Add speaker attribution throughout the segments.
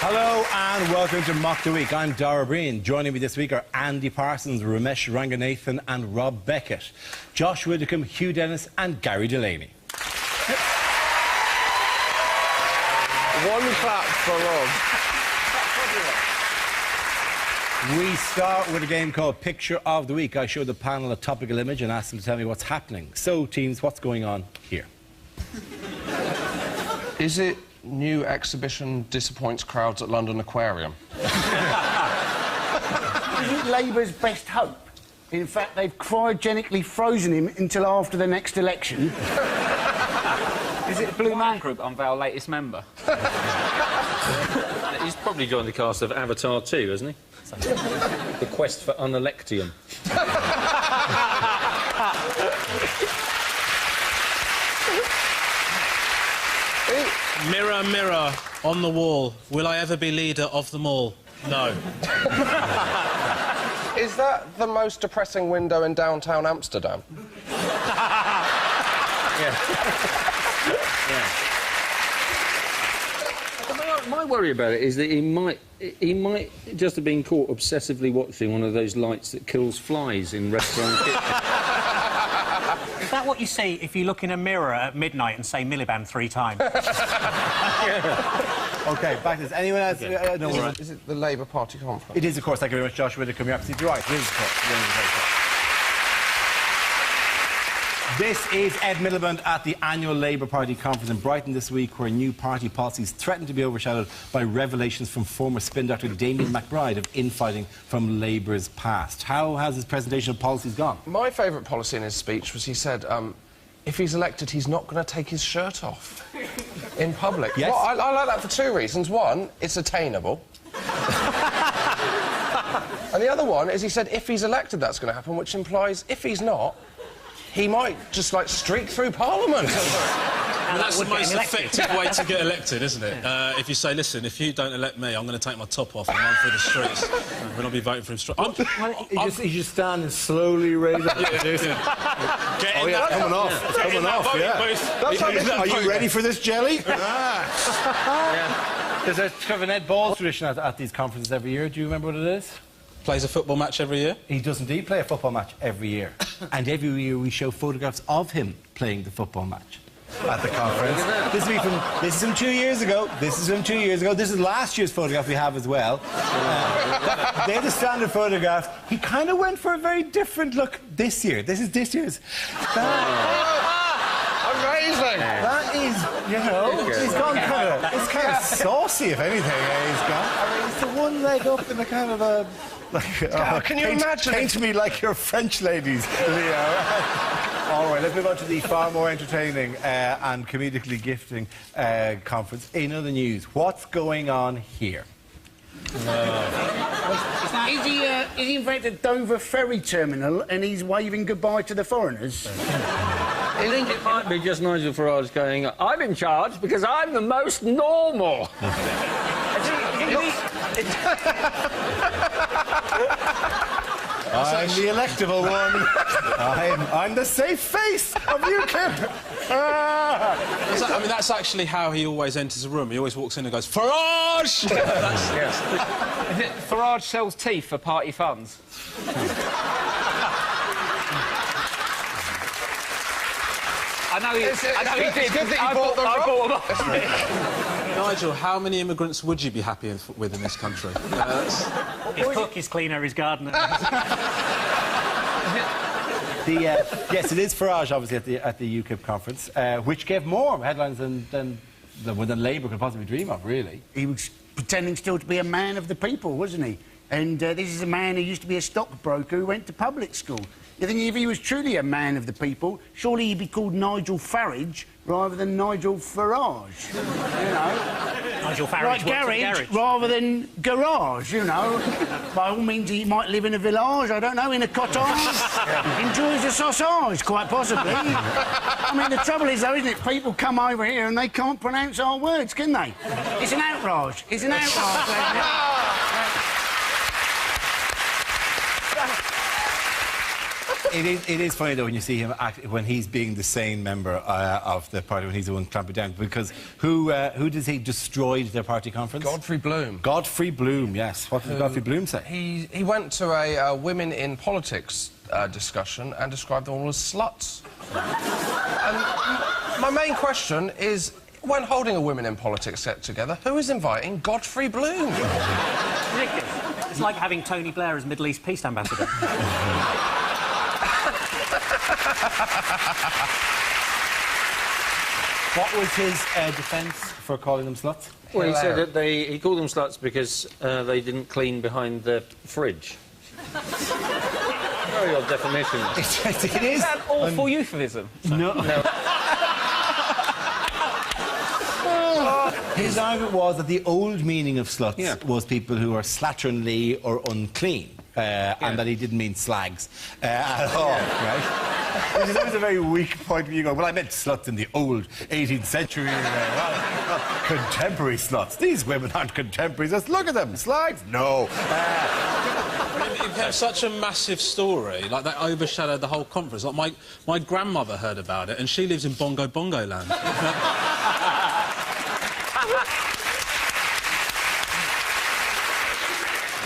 Speaker 1: Hello and welcome to Mock the Week. I'm Dara Breen. Joining me this week are Andy Parsons, Ramesh Ranganathan and Rob Beckett. Josh Widdicombe, Hugh Dennis and Gary Delaney.
Speaker 2: One clap for Rob.
Speaker 1: We start with a game called Picture of the Week. I show the panel a topical image and ask them to tell me what's happening. So, teams, what's going on here?
Speaker 2: Is it new exhibition disappoints crowds at London Aquarium?
Speaker 3: Isn't Labour's best hope? In fact, they've cryogenically frozen him until after the next election.
Speaker 4: Is it Blue Man Group unveil latest member?
Speaker 5: He's probably joined the cast of Avatar 2, hasn't he? The quest for unelectium.
Speaker 6: Mirror, mirror, on the wall, will I ever be leader of them all? No.
Speaker 2: Is that the most depressing window in downtown Amsterdam?
Speaker 5: My worry about it is that he might just have been caught obsessively watching one of those lights that kills flies in restaurant kitchens.
Speaker 7: Is that what you see if you look in a mirror at midnight and say Miliband 3 times?
Speaker 1: OK, back to this. Anyone else? No,
Speaker 2: Is it the Labour Party conference?
Speaker 1: It is, of course. Thank you very much, Josh Widdicombe. You're absolutely right. It is, of course. This is Ed Miliband at the annual Labour Party conference in Brighton this week, where new party policies threaten to be overshadowed by revelations from former spin doctor Damien McBride of infighting from Labour's past. How has his presentation of policies gone?
Speaker 2: My favourite policy in his speech was he said, if he's elected, he's not going to take his shirt off in public.
Speaker 1: Yes.
Speaker 2: Well, I like that for two reasons. One, it's attainable. And the other one is he said if he's elected, that's going to happen, which implies if he's not, he might just, like, streak through Parliament.
Speaker 6: And that's the most effective way to get elected, isn't it? If you say, listen, if you don't elect me, I'm going to take my top off and run through the streets. When I'll be voting for him straight.
Speaker 1: You just stand and slowly raise up.
Speaker 6: Coming off.
Speaker 1: It's coming off, yeah. Are you ready for this jelly? There's a kind of an Ed Balls tradition at these conferences every year. Do you remember what it is?
Speaker 6: Plays a football match every year?
Speaker 1: He does indeed play a football match every year. And every year we show photographs of him playing the football match at the conference. This is from 2 years ago. This is from 2 years ago. This is last year's photograph we have as well. They're the standard photographs. He kind of went for a very different look this year. This is this year's.
Speaker 2: Amazing!
Speaker 1: That is, you know, he's gone it's kind of saucy, if anything. He's gone. I mean, it's the one leg up in the kind of a...
Speaker 2: Can you imagine?
Speaker 1: Paint me like your French ladies, Leo. All right, let's move on to the far more entertaining and comedically gifting conference. In other news, what's going on here?
Speaker 3: Is he in fact at Dover ferry terminal and he's waving goodbye to the foreigners?
Speaker 5: I think it might be just Nigel Farage going, I'm in charge because I'm the most normal.
Speaker 1: I'm the electable one. I'm the safe face of UKIP.
Speaker 6: I mean, that's actually how he always enters a room. He always walks in and goes, Farage!
Speaker 4: Is it Farage sells teeth for party funds? I know he did.
Speaker 2: It's good that you bought them up.
Speaker 6: Nigel, how many immigrants would you be happy with in this country?
Speaker 7: His cook, his cleaner, his gardener.
Speaker 1: Yes, it is Farage, obviously, at the UKIP conference, which gave more headlines than Labour could possibly dream of, really.
Speaker 3: He was pretending still to be a man of the people, wasn't he? And this is a man who used to be a stockbroker who went to public school. You think if he was truly a man of the people, surely he'd be called Nigel Farage rather than Nigel Farage, you know?
Speaker 7: Nigel Farage
Speaker 3: Like garage rather than garage, you know? By all means, he might live in a village, I don't know, in a cottage. Enjoys a sausage, quite possibly. I mean, the trouble is, though, isn't it? People come over here and they can't pronounce our words, can they? It's an outrage. It's an outrage.
Speaker 1: It is funny, though, when you see him act, when he's being the sane member of the party, when he's the one clamping down, because who does he destroyed their party conference?
Speaker 2: Godfrey Bloom.
Speaker 1: Godfrey Bloom, yes. What did Godfrey Bloom say?
Speaker 2: He went to a women in politics discussion and described them all as sluts. And my main question is, when holding a women in politics get together, who is inviting Godfrey Bloom?
Speaker 7: Ridiculous. It's like having Tony Blair as Middle East peace ambassador.
Speaker 1: What was his defence for calling them sluts?
Speaker 5: Well, he said that he called them sluts because they didn't clean behind the fridge. Very odd definition.
Speaker 1: It is.
Speaker 4: Is that an awful euphemism?
Speaker 1: No. His argument was that the old meaning of sluts was people who are slatternly or unclean, and that he didn't mean slags at all, right? Which is always a very weak point of view. Well, I meant sluts in the old 18th century, contemporary sluts. These women aren't contemporaries. Just look at them. Slags? No.
Speaker 6: It became such a massive story, like that overshadowed the whole conference. Like my grandmother heard about it, and she lives in Bongo Bongo land.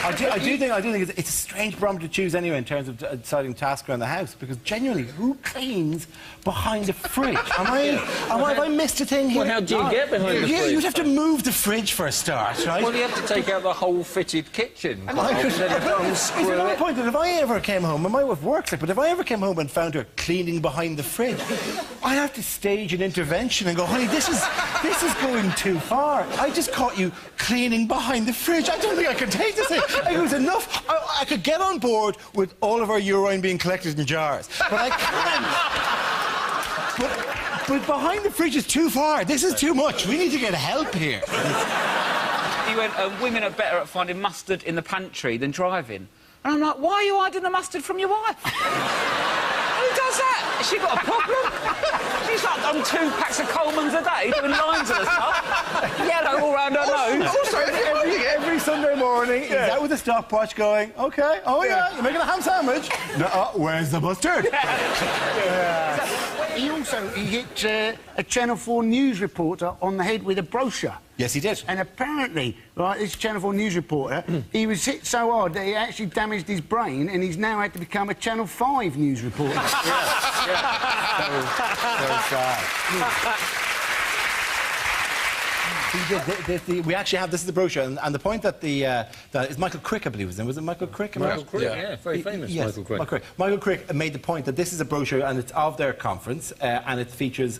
Speaker 1: I do think it's a strange barometer to choose anyway in terms of deciding task around the house, because genuinely, who cleans behind the fridge? Have I missed a thing here?
Speaker 5: Well, how do you get behind the fridge?
Speaker 1: You'd have to move the fridge for a start, right?
Speaker 5: Well, you have to take out the whole fitted kitchen.
Speaker 1: It's another point that if I ever came home, and my wife works it, but if I ever came home and found her cleaning behind the fridge, I'd have to stage an intervention and go, honey, this is going too far. I just caught you cleaning behind the fridge. I don't think I can take this thing. It was enough. I could get on board with all of our urine being collected in jars, but I can't. But behind the fridge is too far. This is too much. We need to get help here.
Speaker 4: He went, women are better at finding mustard in the pantry than driving. And I'm like, why are you hiding the mustard from your wife? Who does that? Has she got a problem? She's like on 2 packs of Coleman's a day, doing lines of the stuff. Yellow all round her nose.
Speaker 1: Also, every Sunday morning, he's out with a stopwatch going, OK, oh yeah, you're making a ham sandwich? No, where's the mustard?
Speaker 3: He hit a Channel 4 news reporter on the head with a brochure.
Speaker 1: Yes, he did.
Speaker 3: And apparently, right, this Channel 4 news reporter, he was hit so hard that he actually damaged his brain, and he's now had to become a Channel 5 news reporter.
Speaker 1: So sad. We actually have, this is the brochure, and the point that it's Michael Crick, I believe, was it Michael Crick?
Speaker 5: Michael Crick, yeah, very famous Michael Crick.
Speaker 1: Michael Crick made the point that this is a brochure, and it's of their conference, and it features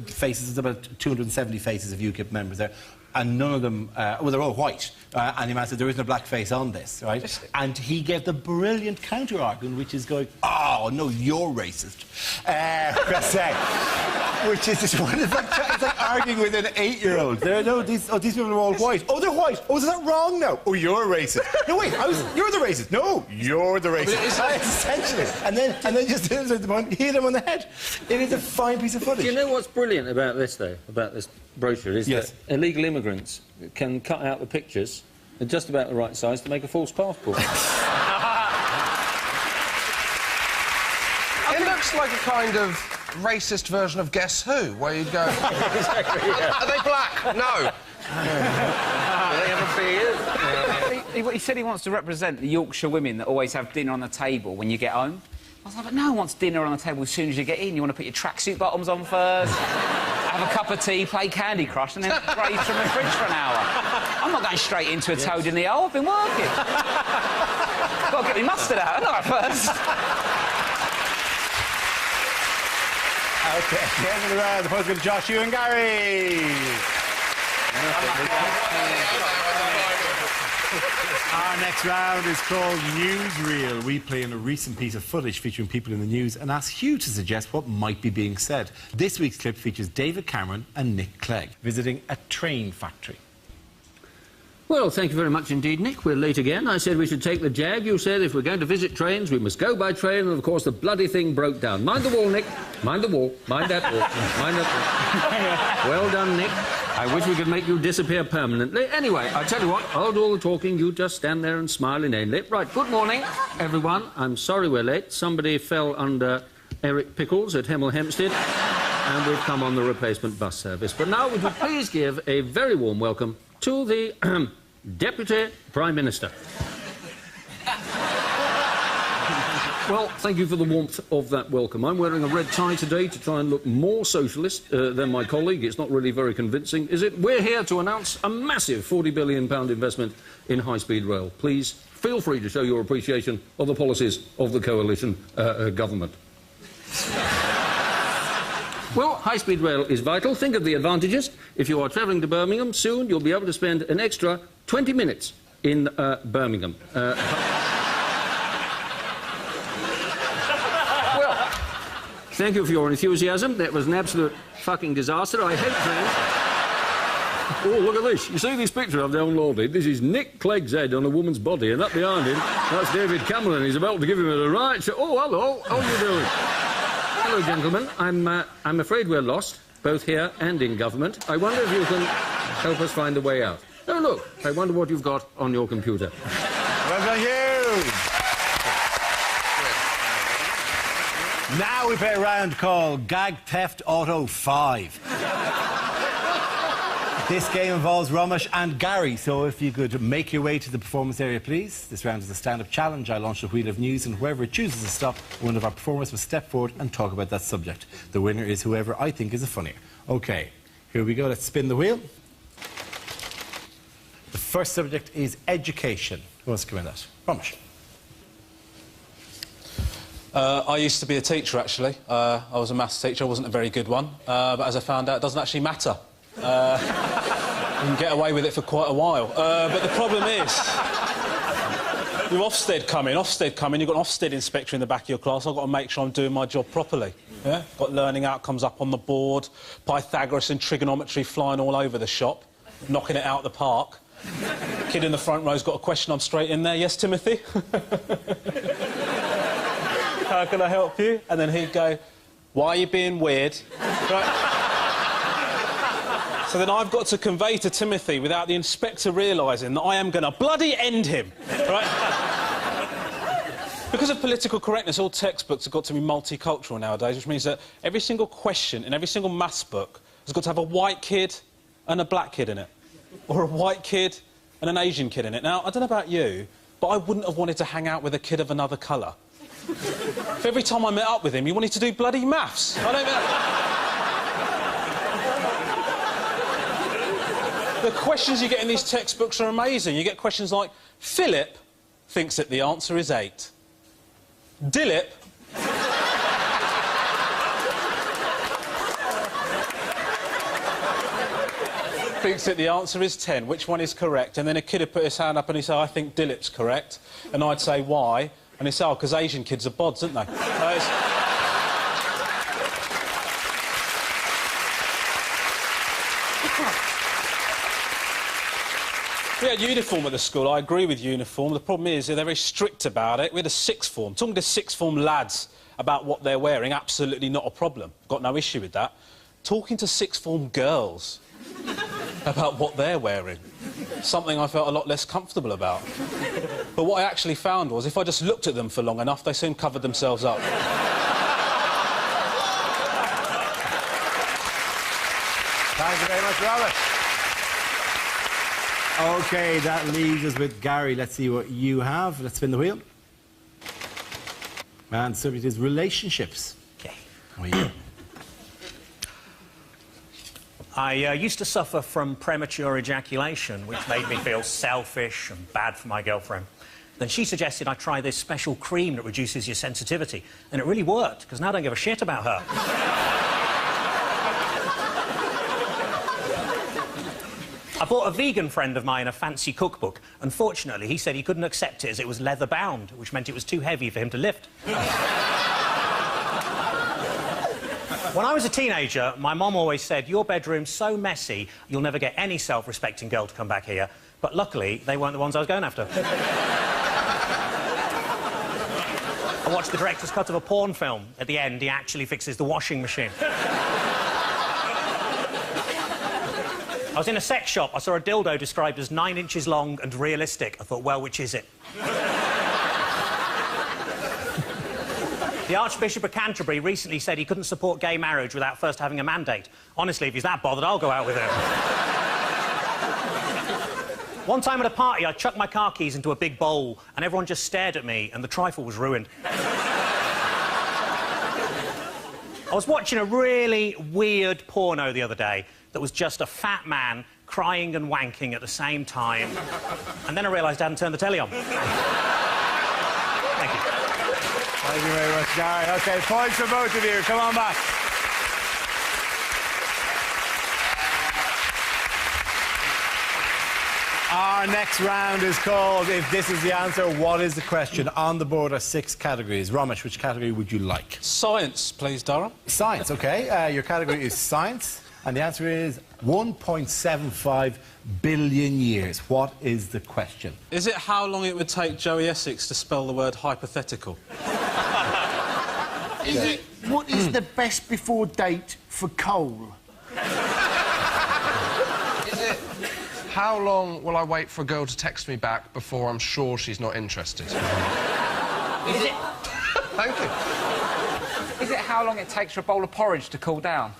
Speaker 1: faces, there's about 270 faces of UKIP members there, and none of them, well, they're all white. And the man said, there isn't a black face on this, right? And he gave the brilliant counter-argument, which is going, oh, no, you're racist. Which is just one, it's like arguing with an 8-year-old. No, these people are all white. Oh, they're white. Oh, is that wrong now? Oh, you're racist. No, wait, you're the racist. No, you're the racist. Essentially. And then just hit him on the head. It is a fine piece of footage.
Speaker 5: Do you know what's brilliant about this, though, about this brochure, is that illegal immigrants can cut out the pictures at just about the right size to make a false passport.
Speaker 2: It looks like a kind of racist version of Guess Who, where you'd go...
Speaker 5: Exactly, yeah.
Speaker 2: Are they black? No.
Speaker 5: Do they have a beard?
Speaker 4: He said he wants to represent the Yorkshire women that always have dinner on the table when you get home. I was like, but no one wants dinner on the table as soon as you get in. You want to put your tracksuit bottoms on first, have a cup of tea, play Candy Crush, and then graze from the fridge for an hour. I'm not going straight into a toad in the hole. I've been working. Got to get my mustard out, haven't I, first?
Speaker 1: OK, at the end of the round, the post goes to Josh, you and Gary. Our next round is called Newsreel. We play in a recent piece of footage featuring people in the news and ask you to suggest what might be being said. This week's clip features David Cameron and Nick Clegg visiting a train factory.
Speaker 5: Well, thank you very much indeed, Nick. We're late again. I said we should take the Jag. You said if we're going to visit trains, we must go by train, and of course the bloody thing broke down. Mind the wall, Nick. Mind the wall. Mind that wall. Mind that wall. Well done, Nick. I wish we could make you disappear permanently. Anyway, I tell you what, I'll do all the talking, you just stand there and smile inanely. Right, good morning, everyone. I'm sorry we're late. Somebody fell under Eric Pickles at Hemel Hempstead, and we've come on the replacement bus service. But now, would you please give a very warm welcome to the Deputy Prime Minister. Well, thank you for the warmth of that welcome. I'm wearing a red tie today to try and look more socialist than my colleague. It's not really very convincing, is it? We're here to announce a massive £40 billion investment in high-speed rail. Please feel free to show your appreciation of the policies of the coalition government. Well, high-speed rail is vital. Think of the advantages. If you are travelling to Birmingham, soon you'll be able to spend an extra 20 minutes in Birmingham. Thank you for your enthusiasm. That was an absolute fucking disaster. I hate trains. Oh, look at this. You see this picture I've downloaded? This is Nick Clegg's head on a woman's body, and up behind him, that's David Cameron. He's about to give him a right shot. Oh, hello. How are you doing? Hello, gentlemen. I'm afraid we're lost, both here and in government. I wonder if you can help us find a way out. Oh, look. I wonder what you've got on your computer.
Speaker 1: Well done, you! Now we play a round called Gag Theft Auto 5. This game involves Romesh and Gary, so if you could make your way to the performance area, please. This round is a stand-up challenge. I launch a wheel of news, and whoever chooses to stop, one of our performers will step forward and talk about that subject. The winner is whoever I think is the funnier. OK, here we go. Let's spin the wheel. The first subject is education. Who wants to come in that? Romesh.
Speaker 6: I used to be a teacher, actually. I was a maths teacher. I wasn't a very good one. But as I found out, it doesn't actually matter. You can get away with it for quite a while. But the problem is, with Ofsted coming, you've got an Ofsted inspector in the back of your class. I've got to make sure I'm doing my job properly. Yeah? Got learning outcomes up on the board, Pythagoras and trigonometry flying all over the shop, knocking it out the park. Kid in the front row's got a question, I'm straight in there. Yes, Timothy? How can I help you? And then he'd go, why are you being weird? Right? So then I've got to convey to Timothy, without the inspector realising, that I am going to bloody end him. Right? Because of political correctness, all textbooks have got to be multicultural nowadays, which means that every single question in every single maths book has got to have a white kid and a black kid in it. Or a white kid and an Asian kid in it. Now, I don't know about you, but I wouldn't have wanted to hang out with a kid of another colour. If every time I met up with him, he wanted to do bloody maths. I don't know. The questions you get in these textbooks are amazing. You get questions like, Philip thinks that the answer is 8. Dilip thinks that the answer is 10. Which one is correct? And then a kid would put his hand up and he'd say, I think Dilip's correct. And I'd say, why? And it's, oh, because Asian kids are bods, aren't they? We had uniform at the school. I agree with uniform. The problem is they're very strict about it. We had a sixth form. Talking to sixth form lads about what they're wearing, absolutely not a problem. Got no issue with that. Talking to sixth form girls about what they're wearing, something I felt a lot less comfortable about. But what I actually found was, if I just looked at them for long enough, they soon covered themselves up.
Speaker 1: Thank you very much, Robert. OK, that leaves us with Gary. Let's see what you have. Let's spin the wheel. And the subject is relationships.
Speaker 7: OK.
Speaker 1: How are you?
Speaker 7: I used to suffer from premature ejaculation, which made me feel selfish and bad for my girlfriend. Then she suggested I try this special cream that reduces your sensitivity. And it really worked, because now I don't give a shit about her. I bought a vegan friend of mine a fancy cookbook. Unfortunately, he said he couldn't accept it as it was leather-bound, which meant it was too heavy for him to lift. When I was a teenager, my mum always said, your bedroom's so messy, you'll never get any self-respecting girl to come back here. But luckily, they weren't the ones I was going after. I watched the director's cut of a porn film. At the end, he actually fixes the washing machine. I was in a sex shop. I saw a dildo described as 9 inches long and realistic. I thought, well, which is it? The Archbishop of Canterbury recently said he couldn't support gay marriage without first having a mandate. Honestly, if he's that bothered, I'll go out with him. One time at a party, I chucked my car keys into a big bowl and everyone just stared at me and the trifle was ruined. I was watching a really weird porno the other day that was just a fat man crying and wanking at the same time. And then I realised I hadn't turned the telly on. Thank you.
Speaker 1: Thank you very much, Gary. OK, points for both of you. Come on back. Our next round is called If This Is the Answer, What Is the Question? On the board are 6 categories. Ramesh, which category would you like?
Speaker 6: Science, please, Dara.
Speaker 1: Science, OK. Your category is science, and the answer is 1.75 billion years. What is the question?
Speaker 6: Is it how long it would take Joey Essex to spell the word hypothetical?
Speaker 3: What is the best before date for coal?
Speaker 2: How long will I wait for a girl to text me back before I'm sure she's not interested?
Speaker 4: Is it...
Speaker 2: Thank you.
Speaker 4: Is it how long it takes for a bowl of porridge to cool down?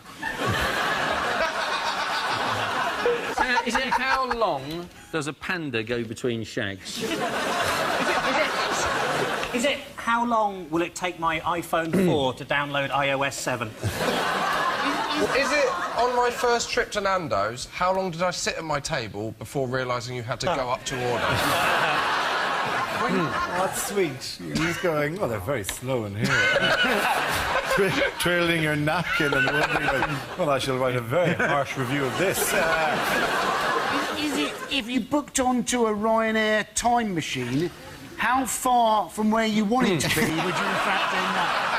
Speaker 5: Is it how long does a panda go between shags?
Speaker 7: Is it how long will it take my iPhone 4 to download iOS 7?
Speaker 2: Is it, on my first trip to Nando's, how long did I sit at my table before realising you had to go up to order?
Speaker 1: That's sweet. He's going, oh, they're very slow in here. Twirling your napkin and wondering, well, I shall write a very harsh review of this.
Speaker 3: Is it, if you booked onto a Ryanair time machine, how far from where you want it to be would you in fact end up?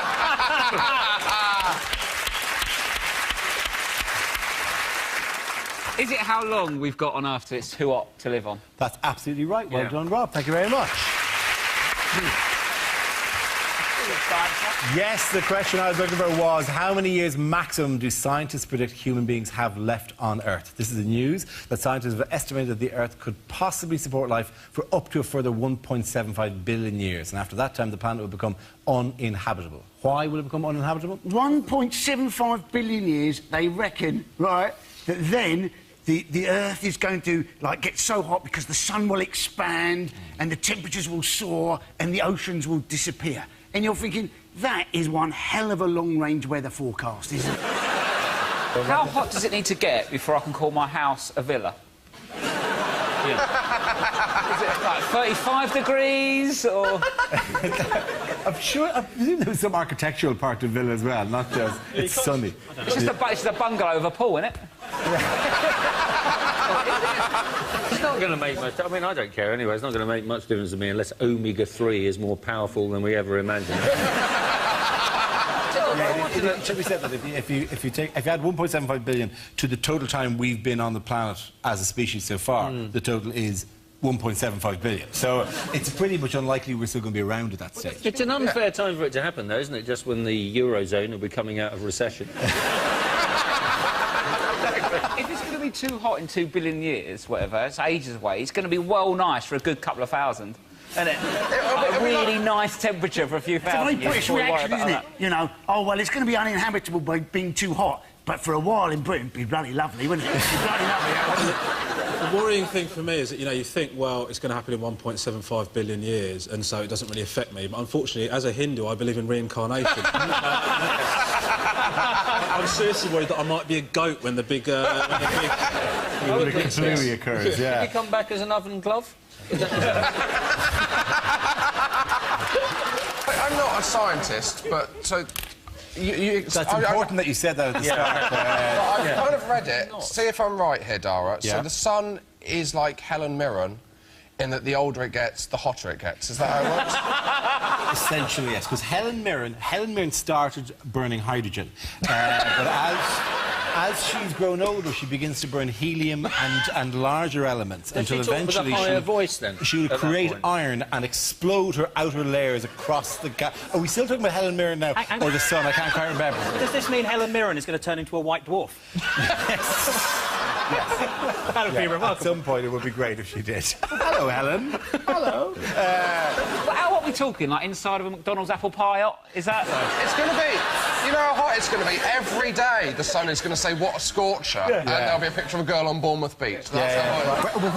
Speaker 4: Is it how long we've got on Earth till it's too hot to live on?
Speaker 1: That's absolutely right. Well
Speaker 4: Yeah.
Speaker 1: done, Rob. Thank you very much. Yes, the question I was looking for was how many years maximum do scientists predict human beings have left on Earth? This is the news that scientists have estimated that the Earth could possibly support life for up to a further 1.75 billion years. And after that time, the planet will become uninhabitable. Why will it become uninhabitable?
Speaker 3: 1.75 billion years, they reckon, right, that then the Earth is going to, like, get so hot because the sun will expand and the temperatures will soar and the oceans will disappear. And you're thinking, that is one hell of a long-range weather forecast, isn't it?
Speaker 4: How hot does it need to get before I can call my house a villa? Yeah. Is it like 35 degrees, or...?
Speaker 1: I presume there was some architectural part to Villa as well, not just it's sunny.
Speaker 4: It's just a bungalow with a pool, isn't it?
Speaker 5: It's not going to make much... I mean, I don't care anyway. It's not going to make much difference to me unless omega-3 is more powerful than we ever imagined.
Speaker 1: It should be said that if you add 1.75 billion to the total time we've been on the planet as a species so far, the total is 1.75 billion. So it's pretty much unlikely we're still going to be around at that stage.
Speaker 5: It's an unfair time for it to happen, though, isn't it? Just when the Eurozone will be coming out of recession.
Speaker 4: If it's going to be too hot in 2 billion years, whatever, it's ages away, it's going to be well nice for a good couple of thousand. Isn't it? A really nice temperature for a few thousand years.
Speaker 3: It's a very British reaction, isn't it? You know, oh, well, it's going to be uninhabitable by being too hot, but for a while in Britain, it'd be bloody lovely, wouldn't it? It'd be bloody lovely.
Speaker 6: The worrying thing for me is that, you know, you think, well, it's going to happen in 1.75 billion years, and so it doesn't really affect me. But unfortunately, as a Hindu, I believe in reincarnation. I'm seriously worried that I might be a goat when the big...
Speaker 1: Kablooey occurs, yeah.
Speaker 5: Did you come back as an oven glove?
Speaker 2: I'm not a scientist, but so...
Speaker 1: That's important that you said that at the start.
Speaker 2: I've kind of read it. See if I'm right here, Dara.
Speaker 1: Yeah.
Speaker 2: So the sun is like Helen Mirren in that the older it gets, the hotter it gets. Is that how it works?
Speaker 1: Essentially, yes, because Helen Mirren started burning hydrogen. But as she's grown older, she begins to burn helium and larger elements until eventually she will create iron and explode her outer layers across the gap. Are we still talking about Helen Mirren now, or the sun? I can't quite remember.
Speaker 7: Does this mean Helen Mirren is going to turn into a white dwarf?
Speaker 1: Yes.
Speaker 3: Yes.
Speaker 7: That would be
Speaker 1: At
Speaker 7: remarkable.
Speaker 1: some point, it would be great if she did. Hello, Helen. Hello.
Speaker 4: But how are we talking? Like inside of a McDonald's apple pie? Is that...
Speaker 2: It's going to be... You know how hot it's going to be? Every day the sun is going to say, what a scorcher. And there'll be a picture of a girl on Bournemouth Beach. That's how hot it is.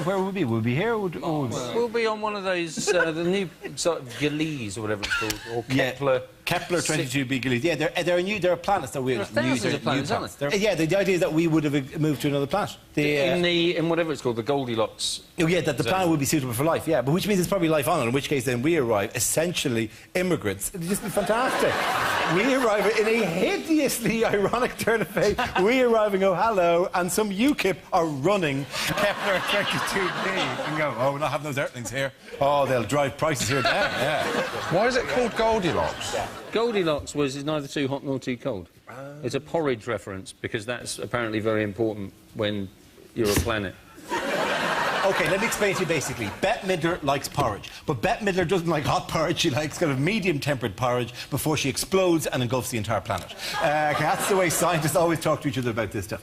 Speaker 1: Where will we be? Will we be here? Or
Speaker 5: We'll be on one of those, the new sort of Gillies or whatever it's called, or Kepler.
Speaker 1: Kepler 22b Gillies. Yeah, there are planets that we...
Speaker 5: There are thousands of planets, aren't there?
Speaker 1: Yeah, the idea is that we would have moved to another planet.
Speaker 5: In whatever it's called, the Goldilocks.
Speaker 1: Oh, yeah, that the planet would be suitable for life, yeah. But which means it's probably life on it, in which case then we arrive, essentially immigrants. It'd just be fantastic. We arrive in a hideously ironic turn of fate. We arrive and go, hello, and some UKIP are running Kepler 22b and go, oh, we're not having those Earthlings here. Oh, they'll drive prices here down, yeah.
Speaker 2: Why is it called Goldilocks?
Speaker 5: Goldilocks is neither too hot nor too cold. It's a porridge reference, because that's apparently very important when you're a planet.
Speaker 1: OK, let me explain to you basically. Bette Midler likes porridge, but Bette Midler doesn't like hot porridge. She likes kind of medium-tempered porridge before she explodes and engulfs the entire planet. That's the way scientists always talk to each other about this stuff.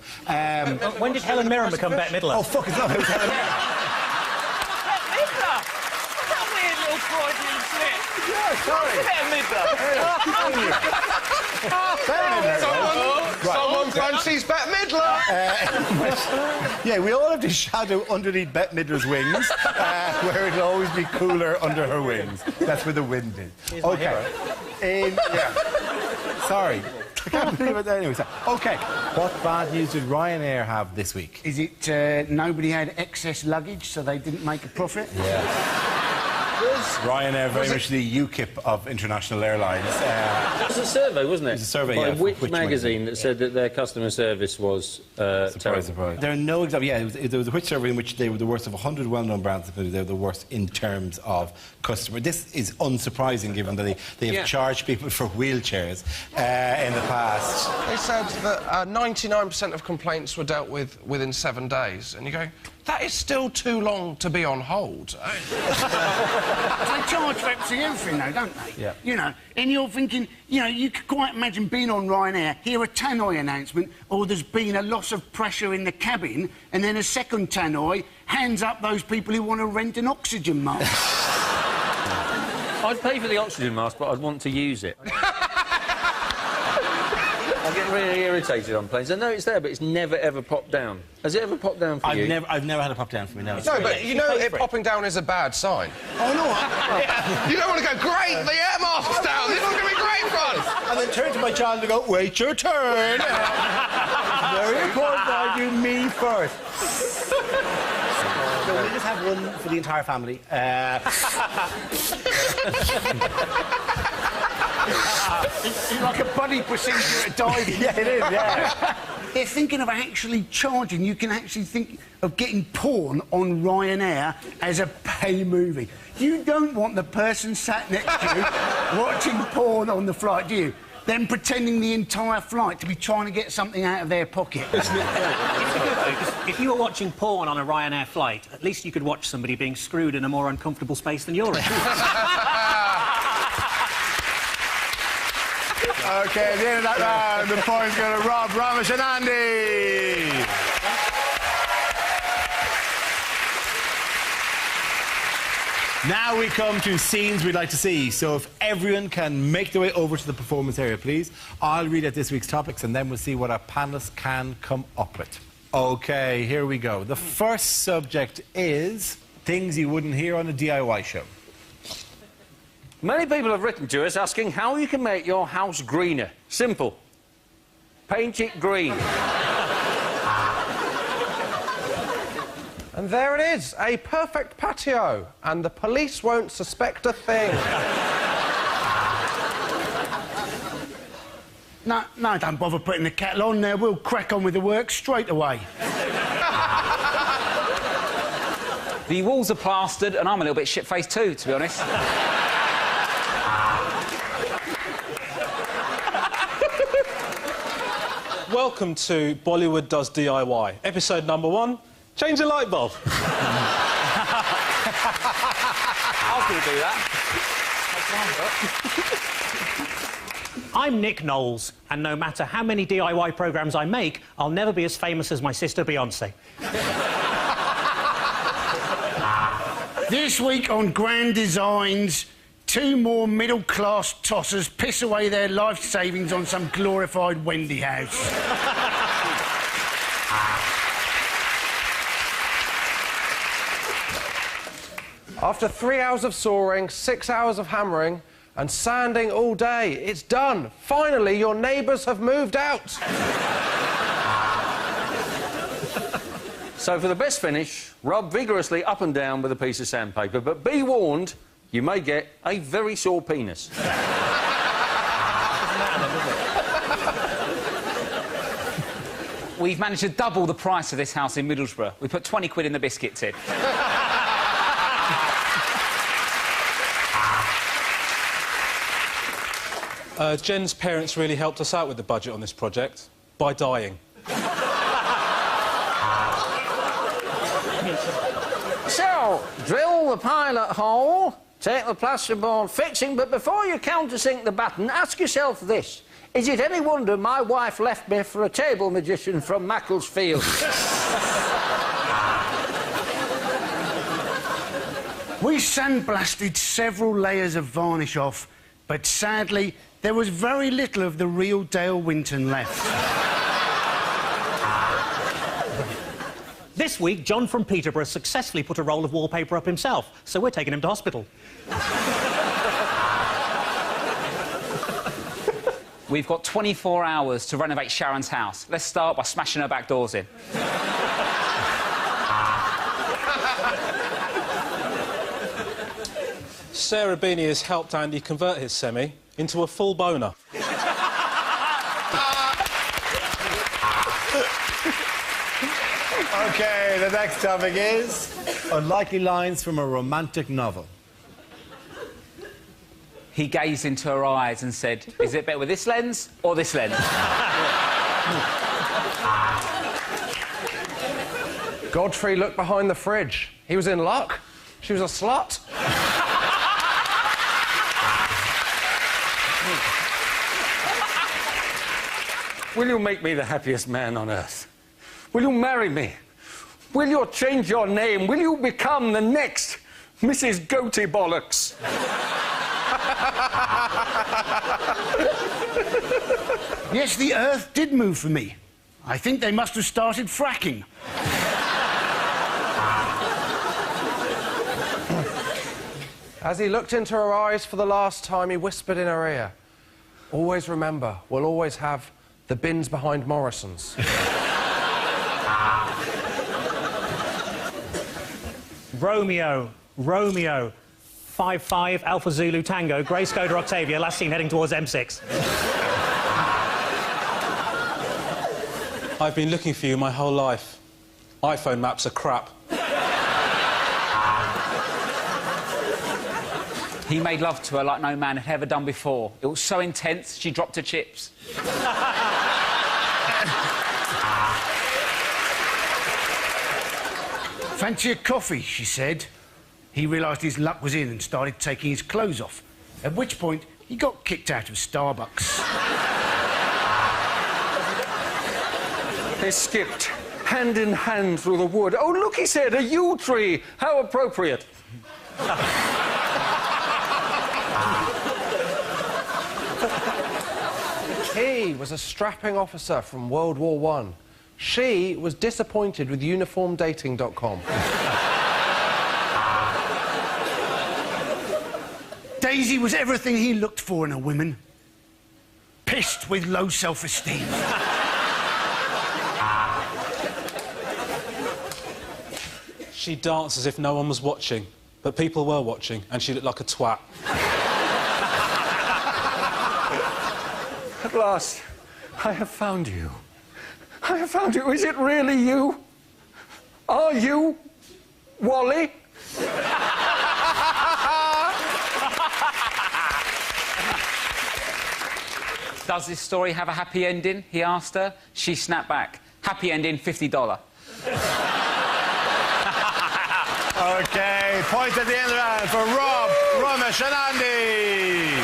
Speaker 7: When did Helen Mirren become Bette Midler?
Speaker 1: Oh, fuck, it's not. It was Helen Mirren.
Speaker 4: Midler! What's that weird little Freudian slip?
Speaker 1: Yeah, sorry.
Speaker 2: Someone fancies Bette Midler!
Speaker 1: Yeah, we all have to shadow underneath Bette Midler's wings, where it'll always be cooler under her wings. That's where the wind is. OK. Sorry. I can't believe it anyway. OK, what bad news did Ryanair have this week?
Speaker 3: Is it nobody had excess luggage, so they didn't make a profit?
Speaker 1: Yeah. Ryanair, very much the UKIP of international airlines.
Speaker 5: It was a survey, wasn't it?
Speaker 1: It was a survey,
Speaker 5: by
Speaker 1: yeah.
Speaker 5: Which
Speaker 1: Which
Speaker 5: magazine that said that their customer service was terrible.
Speaker 1: Surprise. There are no examples. Yeah, there was a Which survey in which they were the worst of 100 well-known brands. They were the worst in terms of customer. This is unsurprising, given that they have charged people for wheelchairs in the past.
Speaker 2: They said that 99% of complaints were dealt with within 7 days. And you go, that is still too long to be on hold.
Speaker 3: They charge for absolutely everything, though, don't they?
Speaker 1: Yeah.
Speaker 3: You know, and you're thinking, you know, you could quite imagine being on Ryanair, hear a tannoy announcement, or there's been a loss of pressure in the cabin, and then a second tannoy hands up those people who want to rent an oxygen mask.
Speaker 5: I'd pay for the oxygen mask, but I'd want to use it. I get really irritated on planes. I know it's there, but it's never, ever popped down. Has it ever popped down for you?
Speaker 1: I've never had a pop down for me, no.
Speaker 2: No, but you know it popping down is a bad sign.
Speaker 1: Oh, no.
Speaker 2: You don't want to go, great, the air mask's down, this is going to be great fun!
Speaker 1: And then turn to my child and go, wait your turn. Very important I do me first. So we'll just have one for the entire family.
Speaker 3: It's like a buddy procedure at diving.
Speaker 1: Yeah, it is, yeah.
Speaker 3: They're thinking of actually charging. You can actually think of getting porn on Ryanair as a pay movie. You don't want the person sat next to you watching porn on the flight, do you? Them pretending the entire flight to be trying to get something out of their pocket.
Speaker 7: If you were watching porn on a Ryanair flight, at least you could watch somebody being screwed in a more uncomfortable space than you're in.
Speaker 1: OK, at the end of that round, the point's go to Rob, Ramesh and Andy. Now we come to scenes we'd like to see. So if everyone can make their way over to the performance area, please. I'll read out this week's topics and then we'll see what our panellists can come up with. OK, here we go. The first subject is things you wouldn't hear on a DIY show.
Speaker 5: Many people have written to us asking how you can make your house greener. Simple. Paint it green.
Speaker 2: And there it is, a perfect patio, and the police won't suspect a thing.
Speaker 3: No, don't bother putting the kettle on there. We'll crack on with the work straight away.
Speaker 4: The walls are plastered, and I'm a little bit shit-faced too, to be honest.
Speaker 6: Welcome to Bollywood Does DIY. Episode number 1, change a light bulb.
Speaker 4: I was going to do that.
Speaker 7: I'm Nick Knowles, and no matter how many DIY programmes I make, I'll never be as famous as my sister Beyoncé.
Speaker 3: This week on Grand Designs, 2 more middle-class tossers piss away their life savings on some glorified Wendy house.
Speaker 2: After 3 hours of sawing, 6 hours of hammering and sanding all day, it's done. Finally, your neighbours have moved out.
Speaker 5: So for the best finish, rub vigorously up and down with a piece of sandpaper, but be warned, you may get a very sore penis.
Speaker 4: We've managed to double the price of this house in Middlesbrough. We put 20 quid in the biscuit tin.
Speaker 6: Jen's parents really helped us out with the budget on this project by dying.
Speaker 5: So, drill the pilot hole, take the plasterboard fixing, but before you countersink the batten, ask yourself this. Is it any wonder my wife left me for a table magician from Macclesfield?
Speaker 3: We sandblasted several layers of varnish off, but sadly, there was very little of the real Dale Winton left.
Speaker 7: This week, John from Peterborough successfully put a roll of wallpaper up himself, so we're taking him to hospital.
Speaker 4: We've got 24 hours to renovate Sharon's house. Let's start by smashing her back doors in.
Speaker 6: Sarah Beanie has helped Andy convert his semi into a full boner.
Speaker 1: OK, the next topic is unlikely lines from a romantic novel.
Speaker 4: He gazed into her eyes and said, is it better with this lens or this lens?
Speaker 2: Godfrey looked behind the fridge. He was in luck. She was a slut.
Speaker 5: Will you make me the happiest man on earth? Will you marry me? Will you change your name? Will you become the next Mrs. Goatee Bollocks?
Speaker 3: Yes, the Earth did move for me. I think they must have started fracking.
Speaker 2: As he looked into her eyes for the last time, he whispered in her ear, always remember, we'll always have the bins behind Morrison's.
Speaker 7: Romeo, 5-5, Alpha Zulu Tango, Grey Skoda Octavia, last seen heading towards M6.
Speaker 6: I've been looking for you my whole life. iPhone maps are crap.
Speaker 4: He made love to her like no man had ever done before. It was so intense, she dropped her chips.
Speaker 3: Fancy a coffee, she said. He realised his luck was in and started taking his clothes off, at which point he got kicked out of Starbucks.
Speaker 5: They skipped hand in hand through the wood. Oh, look, he said, a yew tree. How appropriate.
Speaker 2: He was a strapping officer from World War I. She was disappointed with uniformdating.com.
Speaker 3: Daisy was everything he looked for in a woman. Pissed with low self-esteem.
Speaker 6: She danced as if no one was watching, but people were watching, and she looked like a twat.
Speaker 5: At last, I have found you. I have found you. Is it really you? Are you Wally?
Speaker 4: Does this story have a happy ending? He asked her. She snapped back. Happy ending, $50.
Speaker 1: OK, point at the end round for Rob, Romesh and Andy.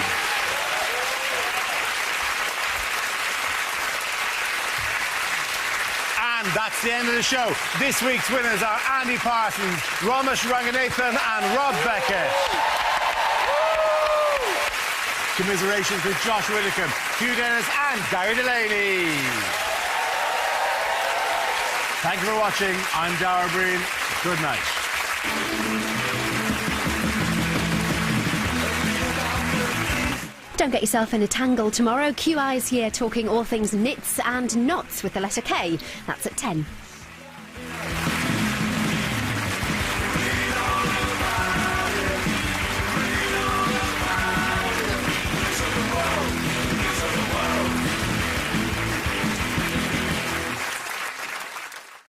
Speaker 1: And that's the end of the show. This week's winners are Andy Parsons, Ramesh Ranganathan and Rob Beckett. Commiserations with Josh Widdicombe, Hugh Dennis and Gary Delaney. Thank you for watching. I'm Dara Breen. Good night.
Speaker 8: Don't get yourself in a tangle tomorrow. QI is here talking all things knits and knots with the letter K. That's at 10.